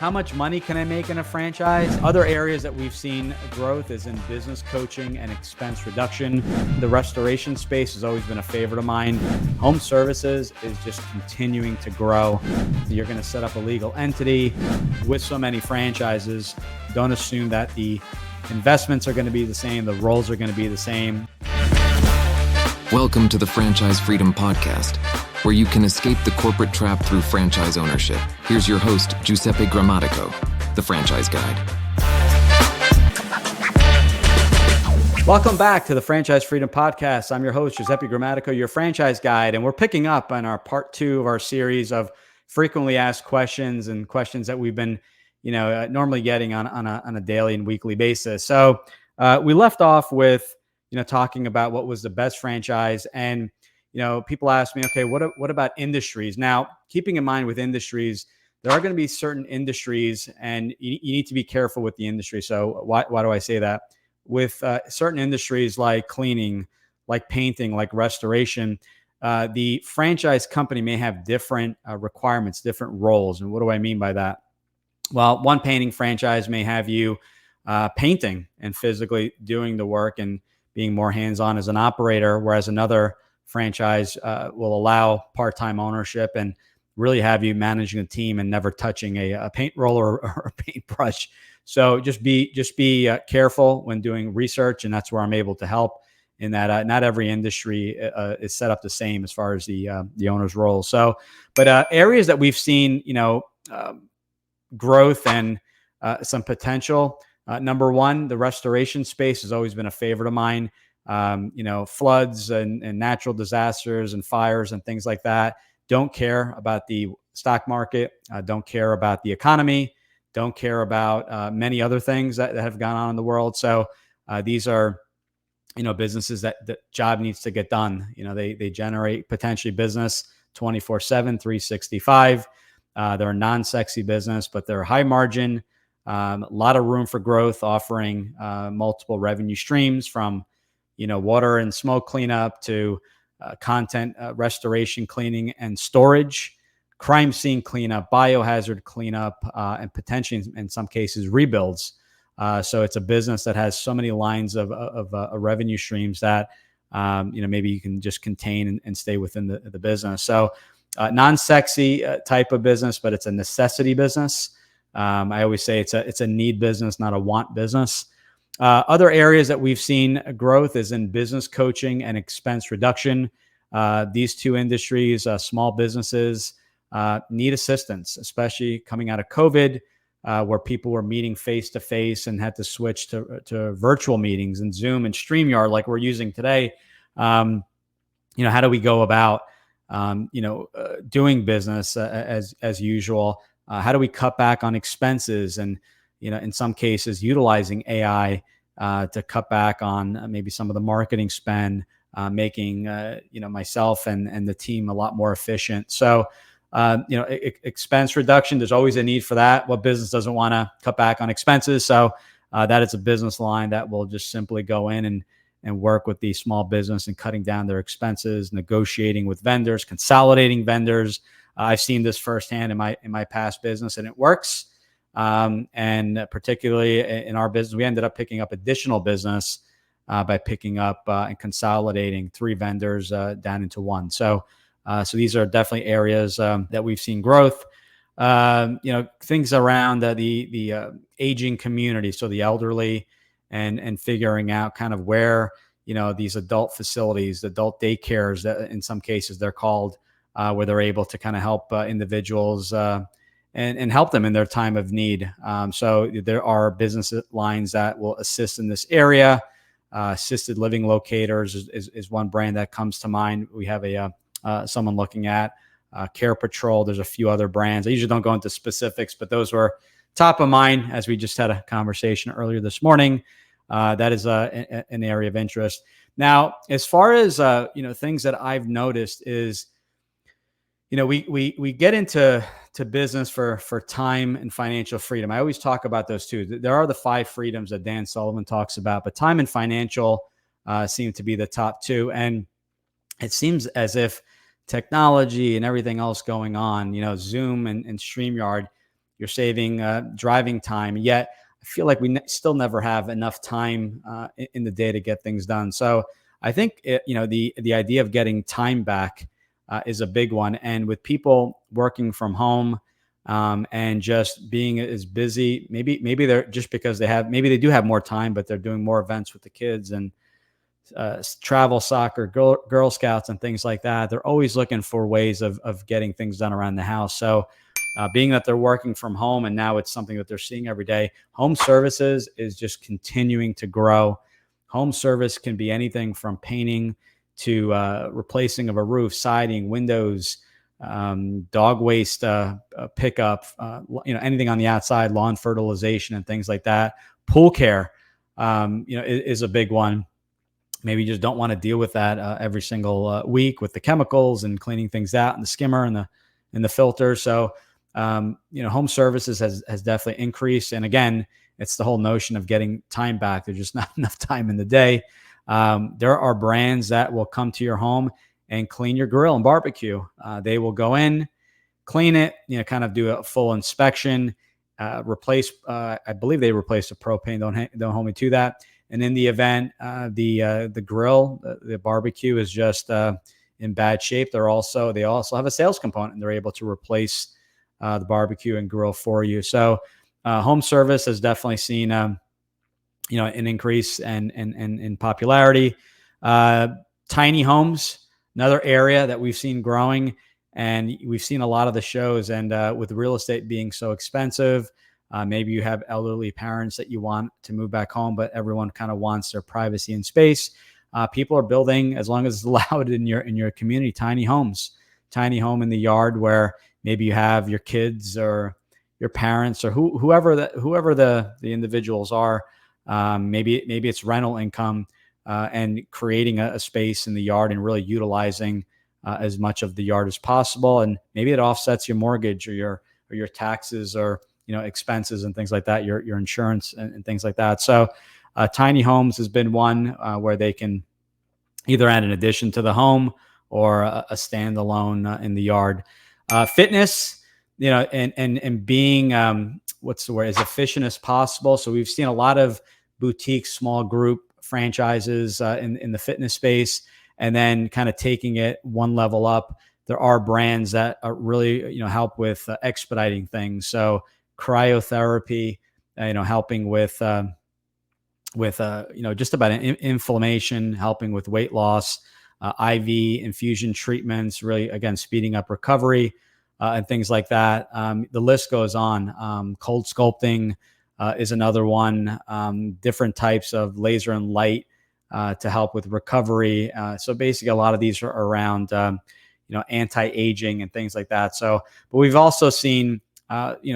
How much money can I make in a franchise? Other areas that we've seen growth is in business coaching and expense reduction. The restoration space has always been a favorite of mine. Home services is just continuing to grow. You're going to set up a legal entity with so many franchises. Don't assume that the investments are going to be the same, the roles are going to be the same. Welcome to the Franchise Freedom Podcast, where you can escape the corporate trap through franchise ownership. Here's your host, Giuseppe Grammatico, the Franchise Guide. Welcome back to the Franchise Freedom Podcast. I'm your host, Giuseppe Grammatico, your Franchise Guide, and we're picking up on our part 2 of our series of frequently asked questions and questions that we've been, normally getting on a daily and weekly basis. So we left off with, talking about what was the best franchise, and people ask me, okay, what about industries? Now, keeping in mind with industries, there are going to be certain industries, and you need to be careful with the industry. So why do I say that? With certain industries like cleaning, like painting, like restoration, the franchise company may have different requirements, different roles. And what do I mean by that? Well, one painting franchise may have you painting and physically doing the work and being more hands-on as an operator, whereas another franchise will allow part-time ownership and really have you managing a team and never touching a paint roller or a paintbrush. So just be careful when doing research, and that's where I'm able to help. In that, not every industry is set up the same as far as the owner's role. So, but areas that we've seen, growth and some potential. Number one, the restoration space has always been a favorite of mine. Floods and natural disasters and fires and things like that. Don't care about the stock market. Don't care about the economy. Don't care about many other things that have gone on in the world. So these are, businesses that the job needs to get done. They generate potentially business 24/7, 365. They're a non-sexy business, but they're high margin. A lot of room for growth, offering multiple revenue streams from, water and smoke cleanup to content restoration, cleaning and storage, crime scene cleanup, biohazard cleanup, and potentially in some cases rebuilds. So it's a business that has so many lines of revenue streams that maybe you can just contain and stay within the business. So non-sexy type of business, but it's a necessity business. I always say it's a need business, not a want business. Other areas that we've seen growth is in business coaching and expense reduction. These two industries, small businesses, need assistance, especially coming out of COVID, where people were meeting face to face and had to switch to virtual meetings and Zoom and StreamYard like we're using today. How do we go about doing business as usual? How do we cut back on expenses and, in some cases, utilizing AI to cut back on maybe some of the marketing spend, making, myself and the team a lot more efficient. So, expense reduction, there's always a need for that. What business doesn't want to cut back on expenses? So that is a business line that will just simply go in and work with the small business and cutting down their expenses, negotiating with vendors, consolidating vendors. I've seen this firsthand in my past business, and it works. And particularly in our business, we ended up picking up additional business by picking up and consolidating 3 vendors down into 1. So these are definitely areas that we've seen growth. Things around the aging community, so the elderly, and figuring out kind of where these adult facilities, adult daycares, that in some cases they're called. Where they're able to kind of help individuals and help them in their time of need. So there are business lines that will assist in this area. Assisted living locators is one brand that comes to mind. We have someone looking at Care Patrol. There's a few other brands. I usually don't go into specifics, but those were top of mind as we just had a conversation earlier this morning. That is an area of interest. Now, as far as things that I've noticed is, we get into business for time and financial freedom. I always talk about those two. There are the 5 freedoms that Dan Sullivan talks about, but time and financial seem to be the top 2. And it seems as if technology and everything else going on, Zoom and StreamYard, you're saving driving time. Yet I feel like we still never have enough time in the day to get things done. So I think the idea of getting time back is a big one. And with people working from home and just being as busy, maybe they're just because maybe they do have more time, but they're doing more events with the kids and travel, soccer, Girl Scouts, and things like that. They're always looking for ways of getting things done around the house. So being that they're working from home and now it's something that they're seeing every day, home services is just continuing to grow. Home service can be anything from painting to replacing of a roof, siding, windows, dog waste pickup, anything on the outside, lawn fertilization and things like that. Pool care, is a big one. Maybe you just don't want to deal with that every single week with the chemicals and cleaning things out and the skimmer and the filter. So, home services has definitely increased. And again, it's the whole notion of getting time back. There's just not enough time in the day. There are brands that will come to your home and clean your grill and barbecue. They will go in, clean it, kind of do a full inspection, replace. I believe they replaced the propane. Don't hold me to that. And in the event the grill, the barbecue is just in bad shape, they also have a sales component, and they're able to replace the barbecue and grill for you. So home service has definitely seen an increase and in popularity. Tiny homes, another area that we've seen growing, and we've seen a lot of the shows. And with real estate being so expensive, maybe you have elderly parents that you want to move back home, but everyone kind of wants their privacy and space. People are building, as long as it's allowed in your community, tiny homes, tiny home in the yard where maybe you have your kids or your parents or whoever the individuals are. Maybe it's rental income and creating a space in the yard and really utilizing as much of the yard as possible. And maybe it offsets your mortgage or your taxes or expenses and things like that, your insurance and things like that. So tiny homes has been one where they can either add an addition to the home or a standalone in the yard. Fitness, and being what's the word, as efficient as possible. So we've seen a lot of boutique small group franchises in the fitness space, and then kind of taking it one level up. There are brands that are really help with expediting things. So cryotherapy, helping with just about inflammation, helping with weight loss, IV infusion treatments, really, again, speeding up recovery and things like that. The list goes on. Cold sculpting is another one. Different types of laser and light to help with recovery. So basically, a lot of these are around, anti-aging and things like that. So, but we've also seen,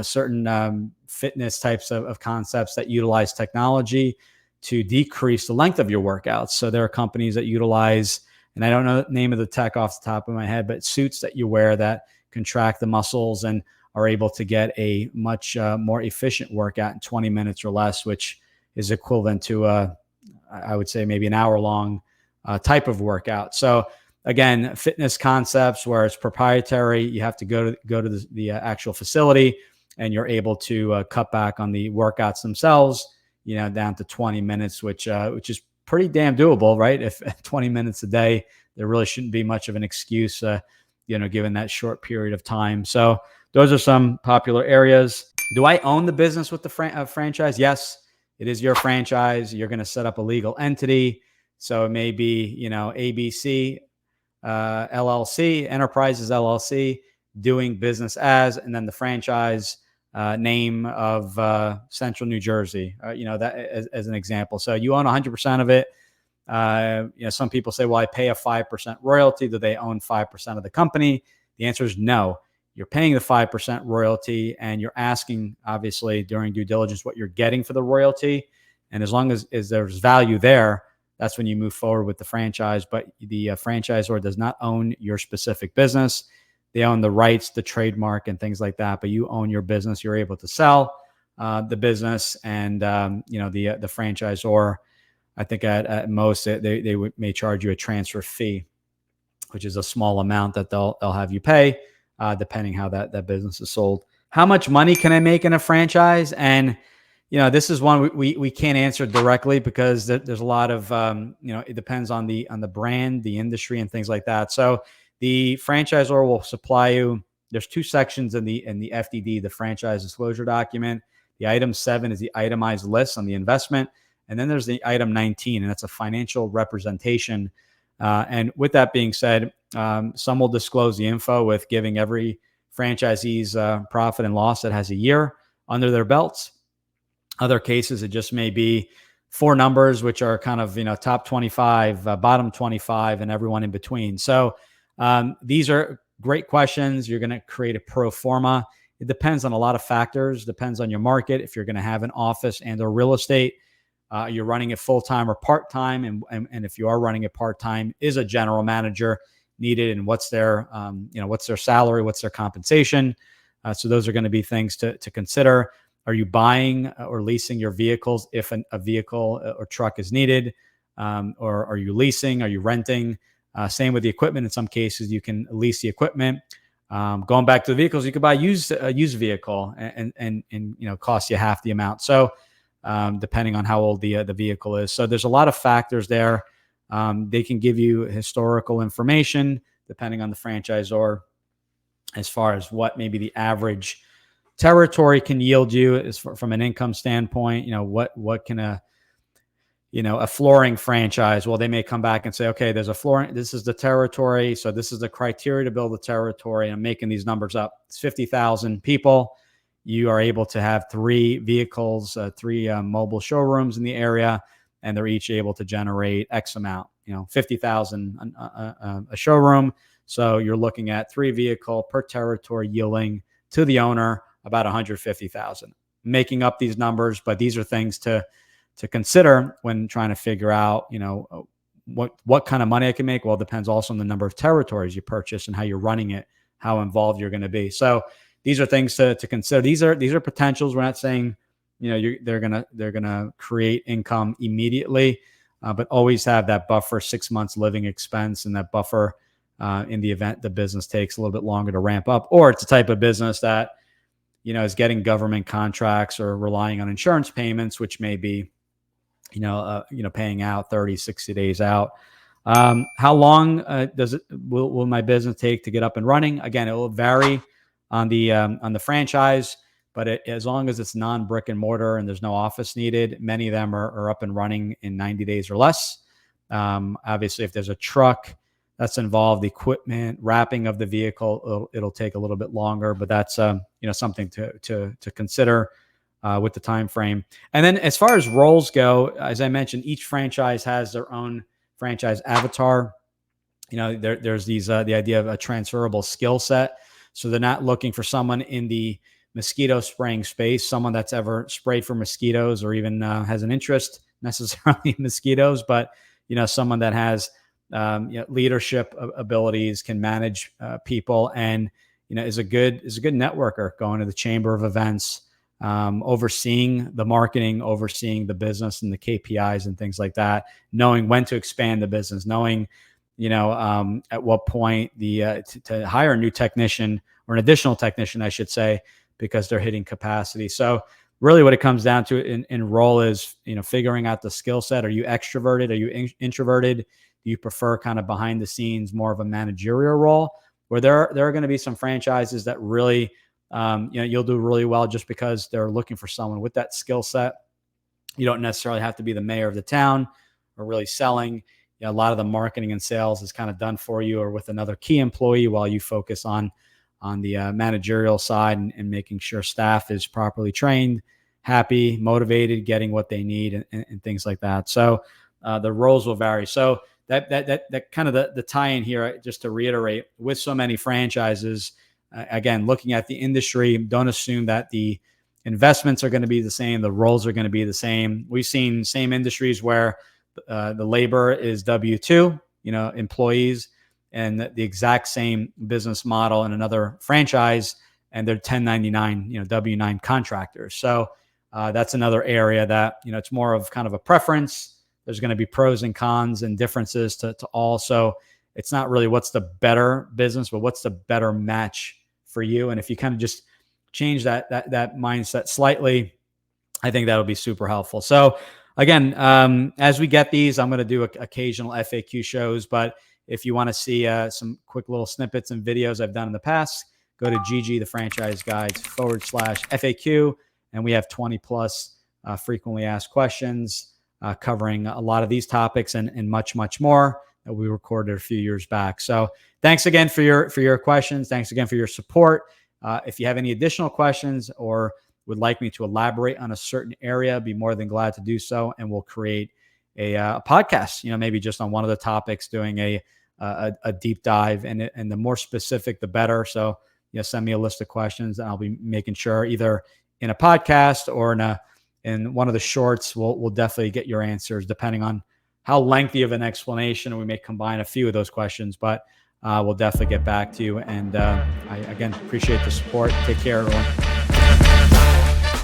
certain fitness types of concepts that utilize technology to decrease the length of your workouts. So there are companies that utilize, and I don't know the name of the tech off the top of my head, but suits that you wear that contract the muscles and are able to get a much more efficient workout in 20 minutes or less, which is equivalent to, I would say, maybe an hour-long type of workout. So again, fitness concepts where it's proprietary, you have to go to the actual facility, and you're able to cut back on the workouts themselves, down to 20 minutes, which is pretty damn doable, right? If 20 minutes a day, there really shouldn't be much of an excuse, given that short period of time. So those are some popular areas. Do I own the business with the franchise? Yes, it is your franchise. You're going to set up a legal entity. So it may be, ABC, LLC, Enterprises LLC, doing business as, and then the franchise name of Central New Jersey, that as an example. So you own 100% of it. Some people say, well, I pay a 5% royalty. Do they own 5% of the company? The answer is no. You're paying the 5% royalty, and you're asking, obviously, during due diligence, what you're getting for the royalty. And as long as there's value there, that's when you move forward with the franchise. But the franchisor does not own your specific business. They own the rights, the trademark, and things like that. But you own your business. You're able to sell the business, and the franchisor, I think at most they may charge you a transfer fee, which is a small amount that they'll have you pay, depending how that business is sold. how much money can I make in a franchise? And this is one we can't answer directly because there's a lot of it depends on the brand, the industry, and things like that. So the franchisor will supply you. There's two sections in the FDD, the franchise disclosure document. The item 7 is the itemized list on the investment, and then there's the item 19, and that's a financial representation. And with that being said, some will disclose the info with giving every franchisee's profit and loss that has a year under their belts. Other cases, it just may be 4 numbers, which are kind of, top 25, bottom 25, and everyone in between. So these are great questions. You're going to create a pro forma. It depends on a lot of factors, depends on your market. If you're going to have an office and or real estate, you're running it full-time or part-time. And if you are running it part-time, is a general manager needed, and what's their, what's their salary, what's their compensation. So those are going to be things to consider. Are you buying or leasing your vehicles if a vehicle or truck is needed? Or are you leasing? Are you renting? Same with the equipment. In some cases, you can lease the equipment. Going back to the vehicles, you could buy a used vehicle and cost you half the amount. So depending on how old the vehicle is. So there's a lot of factors there. They can give you historical information depending on the franchisor as far as what maybe the average territory can yield you is from an income standpoint. What can a flooring franchise, well, they may come back and say, okay, there's a flooring, this is the territory, so this is the criteria to build the territory. I'm making these numbers up. It's 50,000 people. You are able to have 3 vehicles, 3 mobile showrooms in the area, and they're each able to generate X amount, 50,000 a showroom. So you're looking at 3 vehicle per territory yielding to the owner about 150,000. Making up these numbers, but these are things to consider when trying to figure out, what kind of money I can make. Well, it depends also on the number of territories you purchase and how you're running it, how involved you're going to be. So these are things to consider. These are potentials. We're not saying, they're gonna create income immediately, but always have that buffer, 6 months living expense, and that buffer in the event the business takes a little bit longer to ramp up, or it's a type of business that is getting government contracts or relying on insurance payments, which may be paying out 30, 60 days out. How long will my business take to get up and running? Again, it will vary on the franchise, but as long as it's non-brick and mortar and there's no office needed, many of them are up and running in 90 days or less. Obviously, if there's a truck that's involved, the equipment, wrapping of the vehicle, it'll take a little bit longer, but that's something to consider with the time frame. And then as far as roles go, as I mentioned, each franchise has their own franchise avatar. There's the idea of a transferable skill set. So they're not looking for someone in the mosquito spraying space, someone that's ever sprayed for mosquitoes or even has an interest necessarily in mosquitoes, but someone that has leadership abilities, can manage people, and is a good networker, going to the chamber of events, overseeing the marketing, overseeing the business and the KPIs and things like that, knowing when to expand the business, knowing at what point to hire a new technician or an additional technician, I should say, because they're hitting capacity. So really what it comes down to in role is, figuring out the skill set. Are you extroverted? Are you introverted? Do you prefer kind of behind the scenes, more of a managerial role? Where there are going to be some franchises that really, you'll do really well just because they're looking for someone with that skill set. You don't necessarily have to be the mayor of the town or really selling. A lot of the marketing and sales is kind of done for you or with another key employee, while you focus on the managerial side and making sure staff is properly trained, happy, motivated, getting what they need, and things like that. So the roles will vary. So that kind of the tie-in here, just to reiterate, with so many franchises, again, looking at the industry, don't assume that the investments are going to be the same, the roles are going to be the same. We've seen same industries where the labor is W-2, employees, and the exact same business model in another franchise, and they're 1099, W-9 contractors. So that's another area that, it's more of kind of a preference. There's going to be pros and cons and differences to all. So it's not really what's the better business, but what's the better match for you. And if you kind of just change that mindset slightly, I think that'll be super helpful. So again, as we get these, I'm going to do occasional FAQ shows, but if you want to see some quick little snippets and videos I've done in the past, go to GG, the Franchise Guides /FAQ. And we have 20 plus frequently asked questions covering a lot of these topics and much, much more that we recorded a few years back. So thanks again for your questions. Thanks again for your support. If you have any additional questions or would like me to elaborate on a certain area, I'd be more than glad to do so. And we'll create a podcast, maybe just on one of the topics, doing a deep dive, and the more specific, the better. So, send me a list of questions and I'll be making sure either in a podcast or in one of the shorts, we'll definitely get your answers depending on how lengthy of an explanation, and we may combine a few of those questions, but we'll definitely get back to you. And I, again, appreciate the support. Take care, everyone.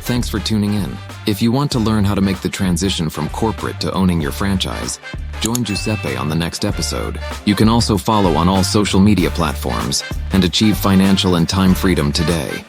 Thanks for tuning in. If you want to learn how to make the transition from corporate to owning your franchise, join Giuseppe on the next episode. You can also follow on all social media platforms and achieve financial and time freedom today.